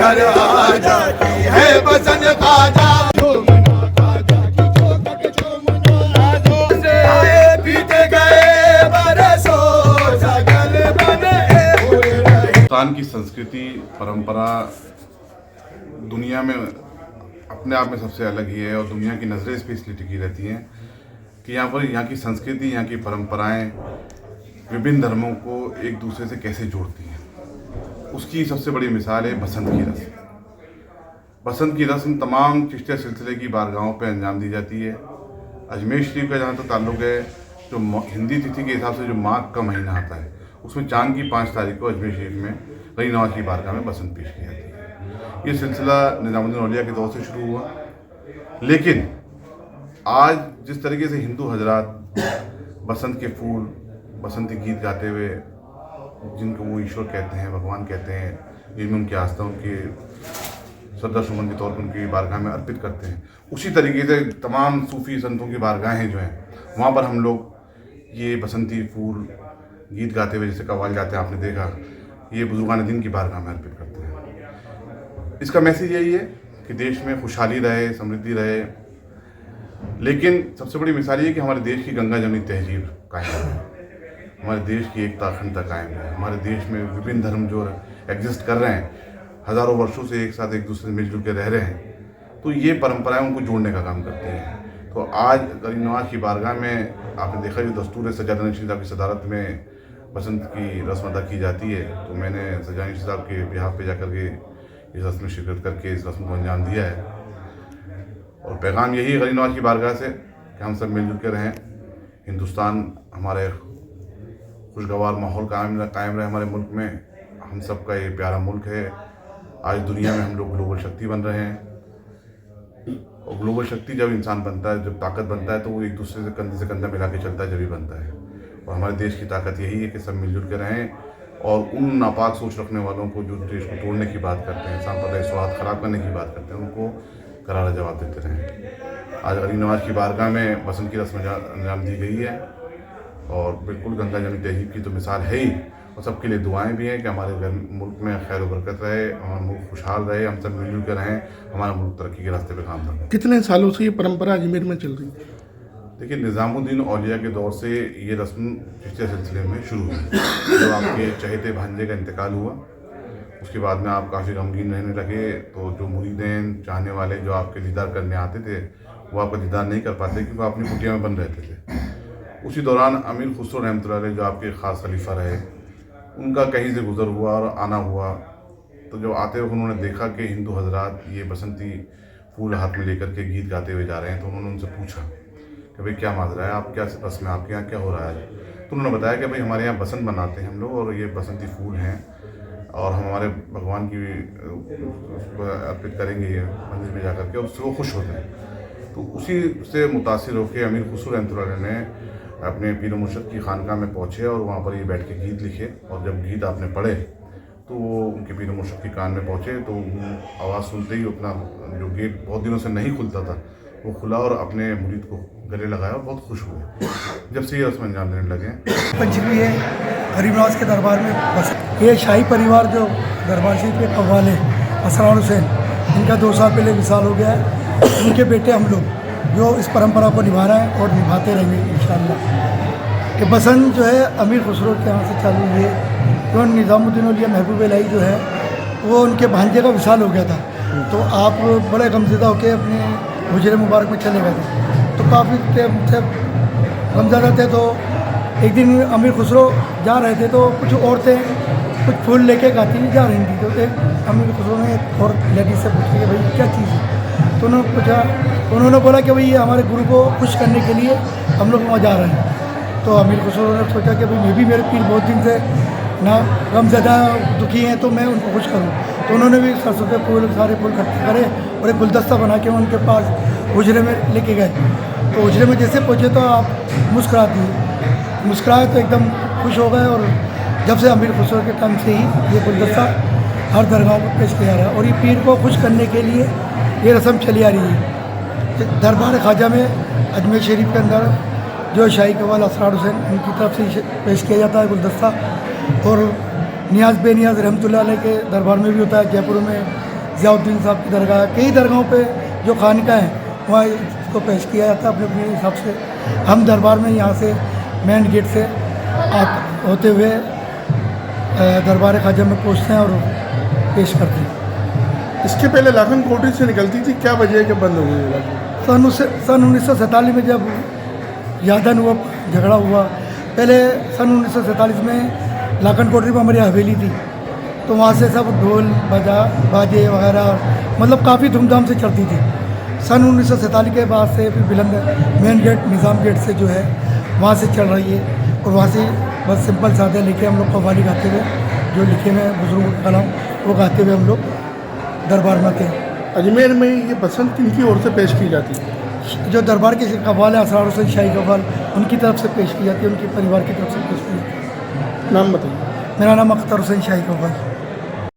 घर आ जाती है बसंत ख्वाजा हिंदुस्तान की संस्कृति परंपरा दुनिया में अपने आप में सबसे अलग ही है और दुनिया की नज़रें इस पर इसलिए टिकी रहती हैं कि यहाँ की संस्कृति, यहाँ की परंपराएं विभिन्न धर्मों को एक दूसरे से कैसे जोड़ती हैं। उसकी सबसे बड़ी मिसाल है बसंत की रस्म। बसंत की रस्म तमाम चिश्तिया सिलसिले की बारगाहों पर अंजाम दी जाती है। अजमेर शरीफ का जहाँ तक ताल्लुक़ है, जो हिंदी तिथि के हिसाब से जो माघ का महीना आता है, उसमें चांद की 5 तारीख को अजमेर शरीफ में गनी नवाज की बारगाह में बसंत पेश की जाती है। ये सिलसिला निज़ामुद्दीन औलिया के दौर से शुरू हुआ, लेकिन आज जिस तरीके से हिंदू हजरात बसंत के फूल, बसंती गीत गाते हुए जिनको वो ईश्वर कहते हैं, भगवान कहते हैं, जिनमें उनकी आस्था उनके श्रद्धा सुमन के तौर पर उनकी बारगाह में अर्पित करते हैं, उसी तरीके से तमाम सूफ़ी संतों की बारगाहें जो हैं वहाँ पर हम लोग ये बसंती फूल गीत गाते हुए, जैसे कव्वाल गाते हैं, आपने देखा, ये बुजुर्गान दिन की बारगाह में अर्पित करते हैं। इसका मैसेज यही है कि देश में खुशहाली रहे, समृद्धि रहे, लेकिन सबसे बड़ी मिसाल ये कि हमारे देश की गंगा जमनी तहजीब कायम है, हमारे देश की एकता अखंडता कायम है, हमारे देश में विभिन्न धर्म जो एग्जिस्ट कर रहे हैं, हज़ारों वर्षों से एक साथ एक दूसरे से मिलजुल के रह रहे हैं, तो ये परंपराएं उनको जोड़ने का काम करती हैं। तो आज गनी नवाज की बारगाह में आपने देखा जो दस्तूर सज्जाद नशीद साहब की सदारत में बसंत की रस्म अदा की जाती है, तो मैंने सज्जाद नशीद साहब के बिहाफ पे जाकर के इस रस्म में शिरकत करके इस रस्म को अंजाम दिया है। और पैगाम यही है गनी नवाज की बारगाह से कि हम सब मिलजुल के रहें, हिंदुस्तान हमारे खुशगवार माहौल कायम रहे हमारे मुल्क में। हम सब का ये प्यारा मुल्क है। आज दुनिया में हम लोग ग्लोबल शक्ति बन रहे हैं, और ग्लोबल शक्ति जब इंसान बनता है, जब ताकत बनता है, तो वो एक दूसरे से कंधा मिला के चलता है, जब ही बनता है। और हमारे देश की ताकत यही है कि सब मिलजुल के रहें, और उन नापाक सोच रखने वालों को जो देश को तोड़ने की बात करते हैं, सांप्रदायिक सौहार्द ख़राब करने की बात करते हैं, उनको करारा जवाब देते रहें। आज गनी नवाज की बारगाह में बसंत की रस्म अंजाम दी गई है, और बिल्कुल गंगा जमनी तहजीब की तो मिसाल है ही, और सबके लिए दुआएं भी हैं कि हमारे मुल्क में खैर बरकत रहे, हमारा मुल्क खुशहाल रहे, हम सब मिलजुल कर रहें, हमारा मुल्क तरक्की के रास्ते पे काम कर रहे हैं। कितने सालों से ये परंपरा अजमेर में चल रही है? देखिए, निज़ामुद्दीन औलिया के दौर से ये रस्म चिश्तिया सिलसिले में शुरू हुई। जब आपके चहेते भांजे का इंतकाल हुआ, उसके बाद में आप काफ़ी गमगीन रहने लगे, तो जो मुरीदें चाहने वाले जो आपके दीदार करने आते थे, वो आपका दीदार नहीं कर पाते क्योंकि वो अपनी कुटिया में बंद रहते थे। उसी दौरान अमीर खुसरो रहमतुल्लाह अलैह जो आपके ख़ास खलीफा रहे, उनका कहीं से गुज़र हुआ और आना हुआ, तो जब आते हुए उन्होंने देखा कि हिंदू हजरात ये बसंती फूल हाथ में लेकर के गीत गाते हुए जा रहे हैं, तो उन्होंने उनसे पूछा कि भाई क्या माजरा है, आप क्या रस्म है, आपके यहाँ क्या हो रहा है। तो उन्होंने बताया कि भाई हमारे यहाँ बसंत मनाते हैं हम लोग, और ये बसंती फूल हैं, और हम हमारे भगवान की अर्पित करेंगे ये मंदिर में जाकर के, और उससे वो खुश होते हैं। तो उसी से मुतासिर होकर अमीर खुसरो रहमतुल्लाह अलैह ने अपने पीर मुर्शिद की खानकाह में पहुँचे, और वहाँ पर ये बैठ के गीत लिखे, और जब गीत आपने पढ़े तो वो उनके पीर मुर्शिद की कान में पहुँचे, तो आवाज़ सुनते ही अपना जो गेट बहुत दिनों से नहीं खुलता था वो खुला, और अपने मुरीद को गले लगाया और बहुत खुश हुए जब से ये रस्म अंजाम देने लगे। पंचमी है गरीब नवाज के दरबार में, बस ये शाही परिवार जो दरबार शरीफ के कव्वाल हैं असरार हुसैन, इनका 2 साल पहले विसाल हो गया है। उनके बेटे हम लोग जो इस परंपरा को निभा रहे हैं और निभाते रहेंगे इंशाअल्लाह। कि बसंत जो है अमीर खुसरो के यहाँ से चालू हुई है, जो निज़ामुद्दीन औलिया महबूब इलाही जो है वो उनके भांजे का विसाल हो गया था, तो आप बड़े गमज़दा होकर अपने हुजरे मुबारक में चले गए थे। तो काफ़ी गमज़दा थे, तो एक दिन अमीर खुसरो जा रहे थे, तो कुछ औरतें कुछ फूल लेके गाती हुई जा रही थी, तो एक अमीर खुसरो ने एक और लेडीज से पूछा कि भाई क्या चीज़ है, तो उन्होंने पूछा, उन्होंने बोला कि भाई ये हमारे गुरु को खुश करने के लिए हम लोग वहाँ जा रहे हैं। तो अमीर खुसरो ने सोचा कि भाई मैं भी, मेरे पीर बहुत दिन से ना गमज़दा दुखी हैं, तो मैं उनको खुश करूँ। तो उन्होंने भी सरसों के फूल, सारे फूल इकट्ठे करे और एक गुलदस्ता बना के उनके पास हुजरे में लेके गए। तो हुजरे में जैसे पहुँचे तो आप मुस्कुरा दिए, मुस्कुराए तो एकदम खुश हो गए, और जब से अमीर खुसरो के टाइम से ही ये गुलदस्ता हर दरगाह पर पेश किया रहा है, और ये पीर को खुश करने के लिए ये रस्म चली आ रही है। दरबार ख्वाजा में अजमेर शरीफ के अंदर जो शाही कव्वाल असरार हुसैन, उनकी तरफ से पेश किया जाता है गुलदस्ता, और नियाज़ बेनियाज़ रहमतुल्लाह अलैह के दरबार में भी होता है, जयपुर में ज़ियाउद्दीन साहब की दरगाह, कई दरगाहों पे जो खानका है वहाँ इसको पेश किया जाता है अपने अपने हिसाब से। हम दरबार में यहाँ से मेन गेट से होते हुए दरबार ख्वाजा में पहुँचते हैं और पेश करते हैं। इसके पहले लाखन कोठी से निकलती थी, क्या वजह है कि बंद हो गई ये लाखन? सन 1947 में जब यादन हुआ, झगड़ा हुआ, पहले सन 1947 में लाखन कोठरी में हमारी हवेली थी, तो वहाँ से सब ढोल बाजे वगैरह मतलब काफ़ी धूमधाम से चलती थी। सन 1947 के बाद से फिर बुलंद मेन गेट निज़ाम गेट से जो है वहाँ से चल रही है, और वहाँ से बस सिंपल सादे लेके हम लोग कव्वाली गाते हुए, जो लिखे हुए बुजुर्गों का कलाम वो गाते हुए हम लोग दरबार में आते हैं। अजमेर में ये बसंत किनकी ओर से पेश की जाती है? जो दरबार के कव्वाल है असरार हुसैन शाही कव्वाल, उनकी तरफ से पेश की जाती है, उनके परिवार की तरफ से पेश की जाती है। नाम बताइए। मेरा नाम अख्तर हुसैन शाही कव्वाल।